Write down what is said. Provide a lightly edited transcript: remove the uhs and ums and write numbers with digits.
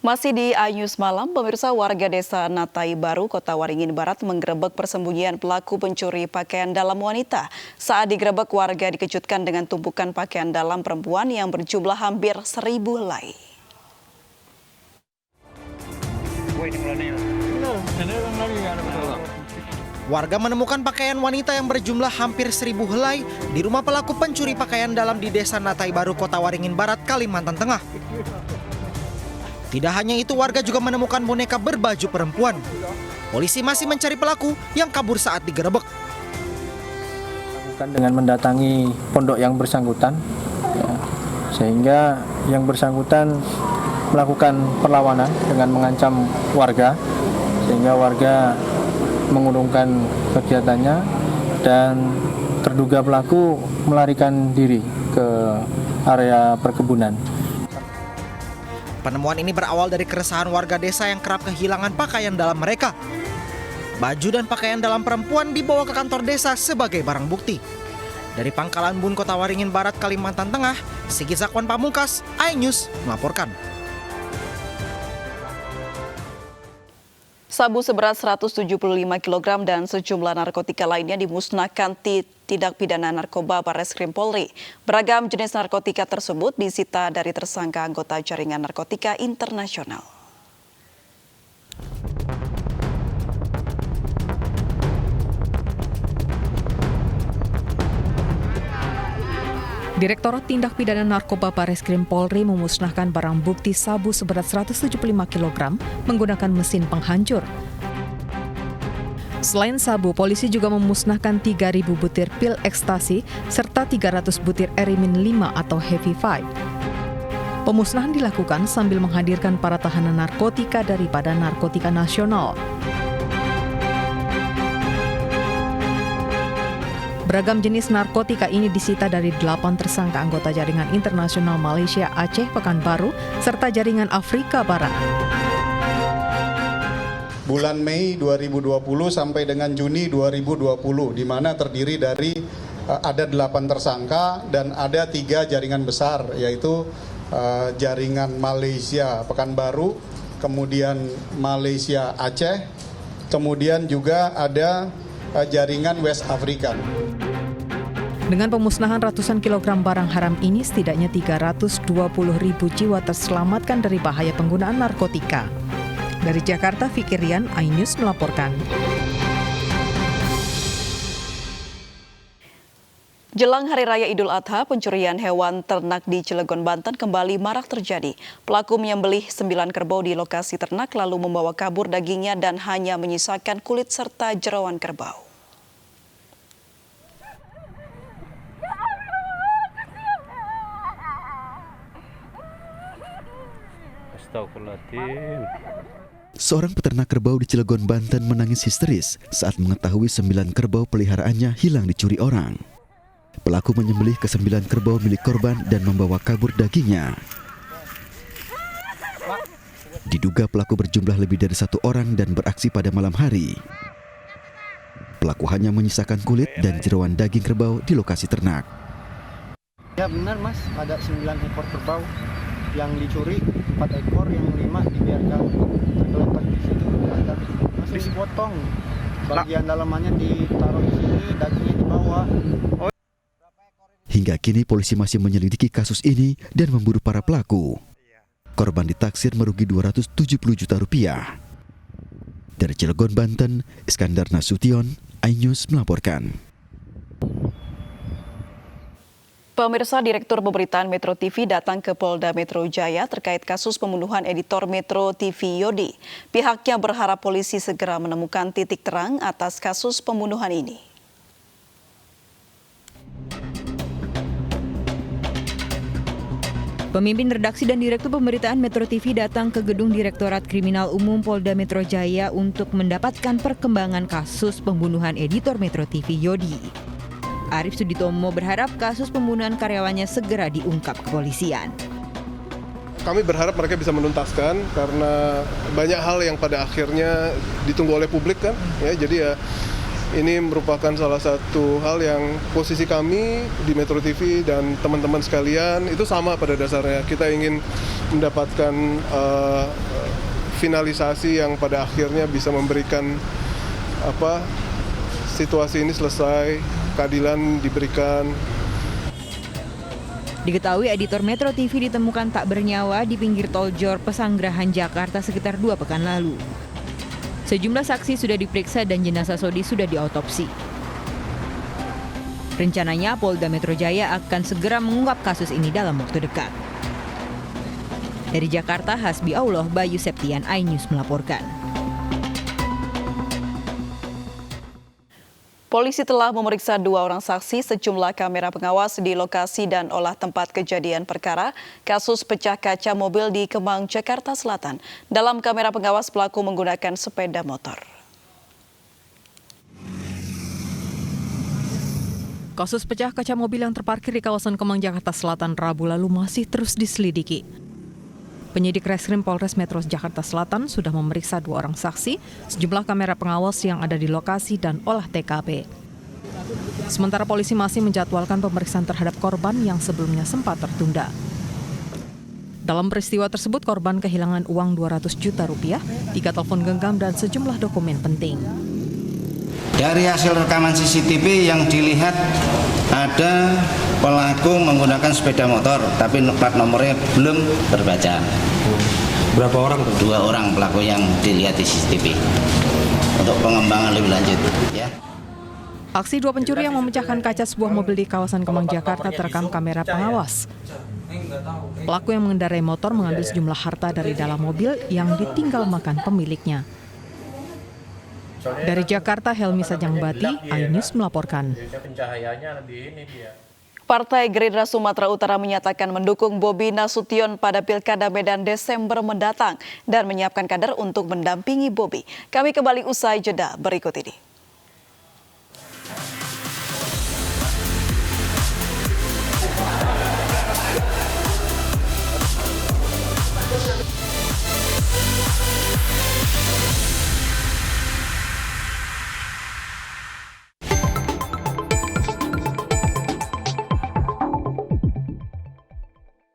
Masih di iNews Malam, pemirsa, warga desa Natai Baru, Kota Waringin Barat menggerebek persembunyian pelaku pencuri pakaian dalam wanita. Saat digerebek, warga dikejutkan dengan tumpukan pakaian dalam perempuan yang berjumlah hampir 1.000 helai. Warga menemukan pakaian wanita yang berjumlah hampir 1.000 helai di rumah pelaku pencuri pakaian dalam di desa Natai Baru, Kota Waringin Barat, Kalimantan Tengah. Tidak hanya itu, warga juga menemukan boneka berbaju perempuan. Polisi masih mencari pelaku yang kabur saat digerebek. Dengan mendatangi pondok yang bersangkutan, sehingga yang bersangkutan melakukan perlawanan dengan mengancam warga, sehingga warga mengurungkan kegiatannya dan terduga pelaku melarikan diri ke area perkebunan. Penemuan ini berawal dari keresahan warga desa yang kerap kehilangan pakaian dalam mereka. Baju dan pakaian dalam perempuan dibawa ke kantor desa sebagai barang bukti. Dari Pangkalan Bun, Kota Waringin Barat, Kalimantan Tengah, Sigit Zakwan Pamungkas, iNews melaporkan. Sabu seberat 175 kg dan sejumlah narkotika lainnya dimusnahkan tindak pidana narkoba Barreskrim Polri. Beragam jenis narkotika tersebut disita dari tersangka anggota jaringan narkotika internasional. Direktorat Tindak Pidana Narkoba Barreskrim Polri memusnahkan barang bukti sabu seberat 175 kg menggunakan mesin penghancur. Selain sabu, polisi juga memusnahkan 3.000 butir pil ekstasi serta 300 butir erimin 5 atau heavy 5. Pemusnahan dilakukan sambil menghadirkan para tahanan narkotika dari Badan Narkotika Nasional. Beragam jenis narkotika ini disita dari 8 tersangka anggota jaringan internasional Malaysia, Aceh, Pekanbaru, serta jaringan Afrika Barat. Bulan Mei 2020 sampai dengan Juni 2020, di mana terdiri dari ada 8 tersangka dan ada 3 jaringan besar, yaitu jaringan Malaysia Pekanbaru, kemudian Malaysia Aceh, kemudian juga ada jaringan West African. Dengan pemusnahan ratusan kilogram barang haram ini, setidaknya 320.000 jiwa terselamatkan dari bahaya penggunaan narkotika. Dari Jakarta, Fikirian, iNews melaporkan. Jelang Hari Raya Idul Adha, pencurian hewan ternak di Cilegon, Banten kembali marak terjadi. Pelaku menyembelih 9 kerbau di lokasi ternak lalu membawa kabur dagingnya dan hanya menyisakan kulit serta jeroan kerbau. Seorang peternak kerbau di Cilegon, Banten menangis histeris saat mengetahui 9 kerbau peliharaannya hilang dicuri orang. Pelaku menyembelih ke-9 kerbau milik korban dan membawa kabur dagingnya. Diduga pelaku berjumlah lebih dari 1 orang dan beraksi pada malam hari. Pelaku hanya menyisakan kulit dan jeroan daging kerbau di lokasi ternak. Ya benar Mas, ada 9 ekor kerbau yang dicuri, 4 ekor, yang 5 dibiarkan tergeletak di situ. Masih dipotong, bagian dalamannya ditaruh di sini, dagingnya di bawah. Hingga kini polisi masih menyelidiki kasus ini dan memburu para pelaku. Korban ditaksir merugi 270 juta rupiah. Dari Cilegon, Banten, Iskandar Nasution, iNews melaporkan. Pemirsa, Direktur Pemberitaan Metro TV datang ke Polda Metro Jaya terkait kasus pembunuhan editor Metro TV Yodi. Pihaknya berharap polisi segera menemukan titik terang atas kasus pembunuhan ini. Pemimpin redaksi dan Direktur Pemberitaan Metro TV datang ke gedung Direktorat Kriminal Umum Polda Metro Jaya untuk mendapatkan perkembangan kasus pembunuhan editor Metro TV Yodi. Arif Suditomo berharap kasus pembunuhan karyawannya segera diungkap kepolisian. Kami berharap mereka bisa menuntaskan karena banyak hal yang pada akhirnya ditunggu oleh publik kan, ya. Jadi ya ini merupakan salah satu hal yang posisi kami di Metro TV dan teman-teman sekalian itu sama pada dasarnya. Kita ingin mendapatkan finalisasi yang pada akhirnya bisa memberikan situasi ini selesai, keadilan diberikan. Diketahui editor Metro TV ditemukan tak bernyawa di pinggir tol Jor Pesanggerahan, Jakarta sekitar 2 pekan lalu. Sejumlah saksi sudah diperiksa dan jenazah Sodi sudah diautopsi. Rencananya Polda Metro Jaya akan segera mengungkap kasus ini dalam waktu dekat. Dari Jakarta, Hasbi Allah, Bayu Septian, iNews melaporkan. Polisi telah memeriksa 2 orang saksi, sejumlah kamera pengawas di lokasi dan olah tempat kejadian perkara kasus pecah kaca mobil di Kemang, Jakarta Selatan. Dalam kamera pengawas, pelaku menggunakan sepeda motor. Kasus pecah kaca mobil yang terparkir di kawasan Kemang, Jakarta Selatan Rabu lalu masih terus diselidiki. Penyidik Reskrim Polres Metro Jakarta Selatan sudah memeriksa 2 orang saksi, sejumlah kamera pengawas yang ada di lokasi dan olah TKP. Sementara polisi masih menjadwalkan pemeriksaan terhadap korban yang sebelumnya sempat tertunda. Dalam peristiwa tersebut, korban kehilangan uang 200 juta rupiah, 3 telepon genggam dan sejumlah dokumen penting. Dari hasil rekaman CCTV yang dilihat ada pelaku menggunakan sepeda motor, tapi plat nomornya belum terbaca. Berapa orang? 2 orang pelaku yang dilihat di CCTV. Untuk pengembangan lebih lanjut, ya. Aksi 2 pencuri yang memecahkan kaca sebuah mobil di kawasan Kemang, Jakarta terekam kamera pengawas. Pelaku yang mengendarai motor mengambil sejumlah harta dari dalam mobil yang ditinggal makan pemiliknya. Dari Jakarta, Helmi Sajangbati, iNews melaporkan. Partai Gerindra Sumatera Utara menyatakan mendukung Bobi Nasution pada Pilkada Medan Desember mendatang dan menyiapkan kader untuk mendampingi Bobi. Kami kembali usai jeda berikut ini.